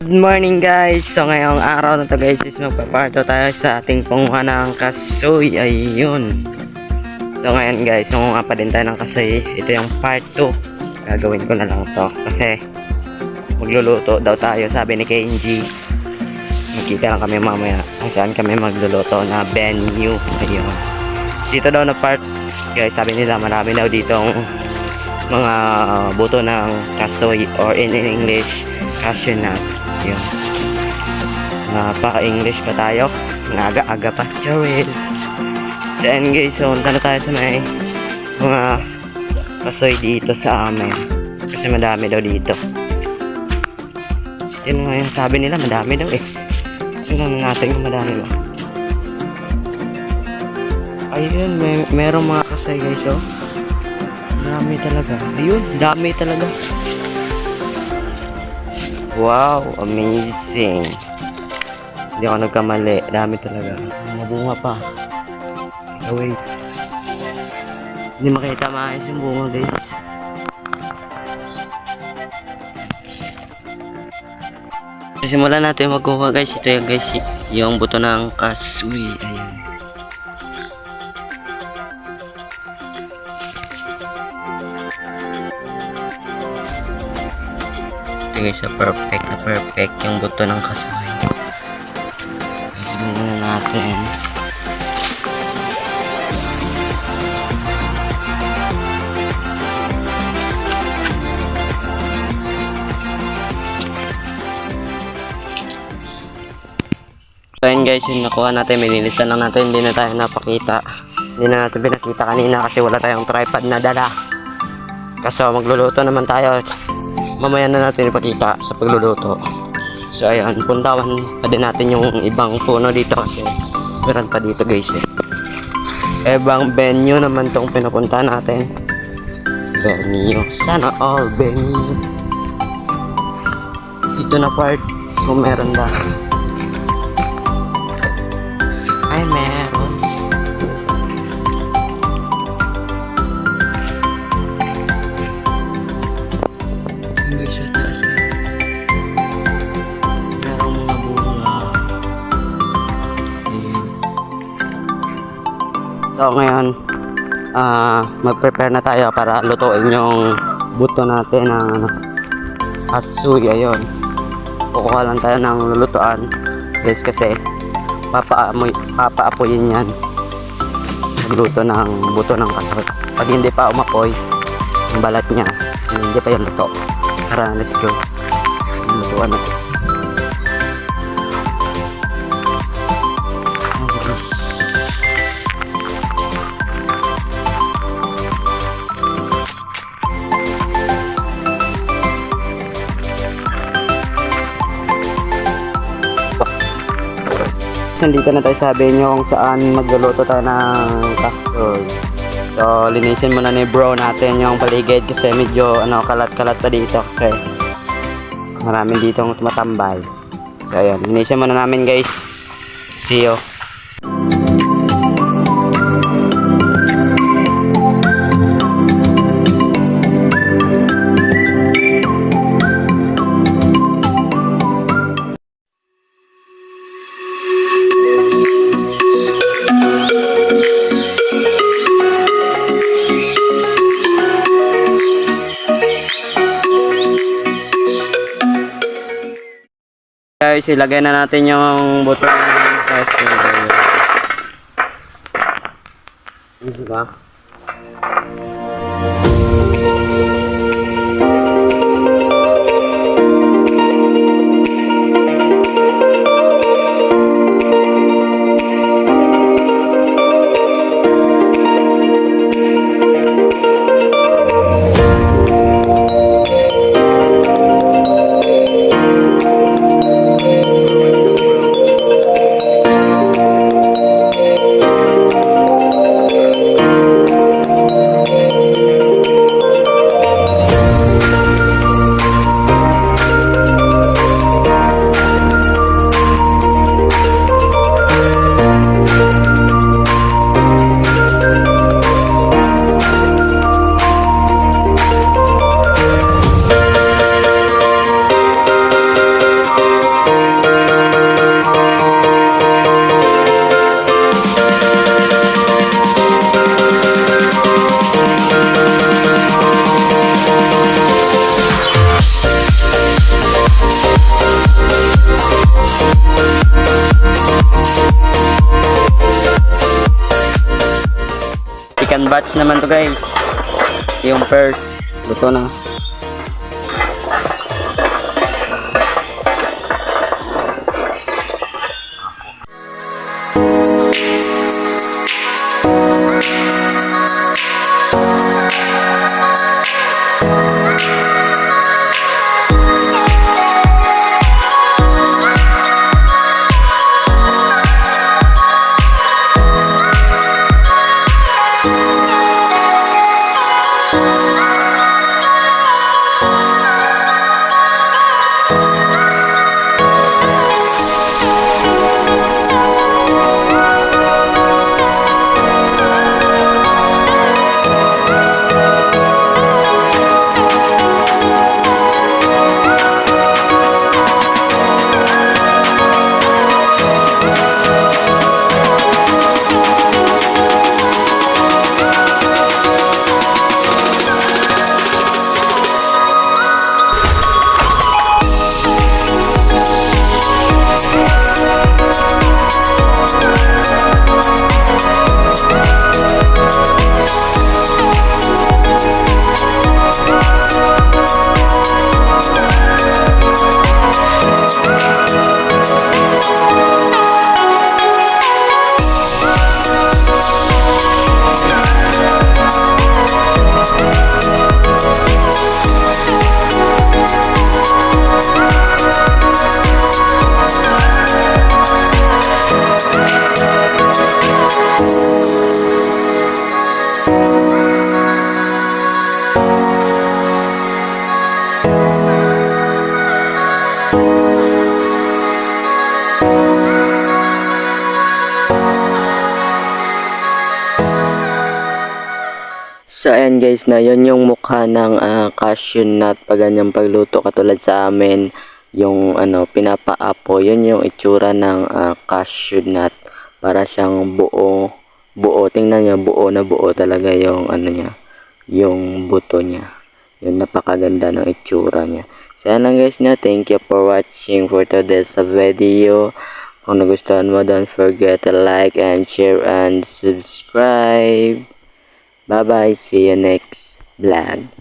Good morning guys! So ngayong araw na to guys is magpaparto tayo sa ating punguha ng kasoy. Ayun. So ngayon guys, punguha pa din tayo ng kasoy. Ito yung part 2. Gagawin ko na lang to kasi magluluto daw tayo, sabi ni Kenji. Magkita lang kami mamaya kung saan kami magluluto na venue. Ayun. Dito daw na part guys, sabi nila marami daw ditong mga buto ng kasoy or in English cashew nut. Yun. Paka-English pa tayo. Aga-aga pa. Charis. So and guys, so punta na tayo sa may mga kasoy dito sa amin. Kasi madami daw dito. Yun nga yung sabi nila, madami daw eh. Tingnan natin kung madami ba. Ayun, merong mga kasoy guys oh. Dami talaga. Ayun, dami talaga. Wow, amazing. Hindi ako nagkamali. Dami talaga. Mabunga pa. Oh, wait. Hindi makita maayos yung bunga guys. Simulan natin magkuha guys. Ito yung guys, yung buto ng kasoy. Ayan. Guys, perfect yung buto ng kasoy. Guys, muna natin. So yun guys, yung nakuha natin, minilisan lang natin, hindi na tayo napakita. Hindi na natin pinakita kanina kasi wala tayong tripod na dala. Kaso magluluto naman tayo. Mamaya na natin ipakita sa pagluluto. So ayan, puntawan pa din natin yung ibang puno dito kasi meron pa dito guys eh. Ibang venue naman tong pinapunta natin. Venue, sana all venue. Dito na part kung meron ba. Ay meron. So ngayon, mag-prepare na tayo para lutuin yung buto natin ng kasoy. Ayun. Kukuha lang tayo ng lulutuan guys kasi papaapoyin yan. Magluto ng buto ng kasoy. Pag hindi pa umapoy, ang balat niya, hindi pa yung luto. Tara, let's go. Lutuan natin. Nandito na tayo sa venue kung saan magluluto tayo ng kasoy. So linisin muna ni bro natin yung paligid kasi medyo kalat-kalat pa dito kasi maraming ditong tumatambay. So ayan, linisin muna namin guys. See you. Guys, ilagay na natin yung buto ng kasoy. Diba? Second batch naman to guys. Yung first. Luto na. So ayan guys, na yun yung mukha ng cashew nut pag ganyang pagluto, katulad sa amin yung pinapaapo, yun yung itsura ng cashew nut. Para siyang buo, tingnan niyo, buo na buo talaga yung niya, yung buto niya. Yun, napakaganda ng itsura niya. So ayan lang guys, thank you for watching for today's video. Kung nagustuhan mo, don't forget to like and share and subscribe. Bye bye, see you next vlog.